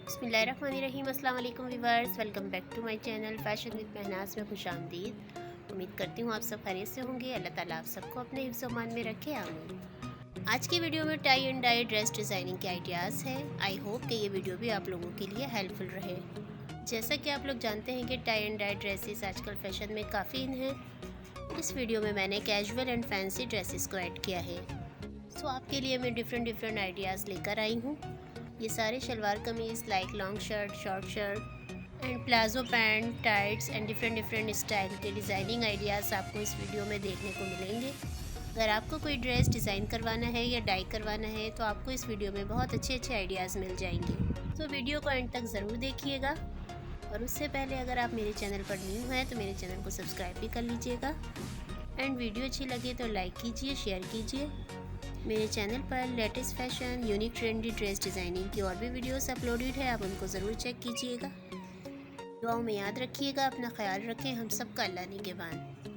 बिस्मिल्लाहिर्रहमानिर्रहीम। अस्सलाम वालेकुम viewers, welcome back to my channel fashion with Mehnaz में खुशामदीद। उम्मीद करती हूँ आप सब खैरियत से होंगे। अल्लाह ताला आप सबको अपने हिफ्ज़-ओ-मान में रखे, आमीन। आज की वीडियो में tie and dye dress designing के आइडियाज़ हैं। आई होप कि ये वीडियो भी आप लोगों के लिए हेल्पफुल रहे। जैसा कि आप लोग जानते हैं कि टाई एंड डाई ड्रेसेस आजकल फैशन में काफ़ी इन हैं। इस वीडियो में मैंने कैजुअल एंड फैंसी ड्रेसेस को ऐड किया है। सो आपके लिए मैं डिफरेंट आइडियाज़ लेकर आई हूँ। ये सारे शलवार कमीज़, like long shirt, short shirt and palazzo pant, tights and different style के डिज़ाइनिंग आइडियाज़ आपको इस वीडियो में देखने को मिलेंगे। अगर आपको कोई ड्रेस डिज़ाइन करवाना है या डाई करवाना है तो आपको इस वीडियो में बहुत अच्छे आइडियाज़ मिल जाएंगे। तो वीडियो को एंड तक ज़रूर देखिएगा। और उससे पहले अगर आप मेरे चैनल पर न्यू हैं तो मेरे चैनल को सब्सक्राइब भी कर लीजिएगा। एंड वीडियो अच्छी लगे तो लाइक कीजिए, शेयर कीजिए। मेरे चैनल पर latest fashion, unique trendy dress designing की और भी वीडियोस अपलोडेड है, आप उनको ज़रूर चेक कीजिएगा। दुआओं में याद रखिएगा, अपना ख्याल रखें। हम सबका अल्लाह निगहबान।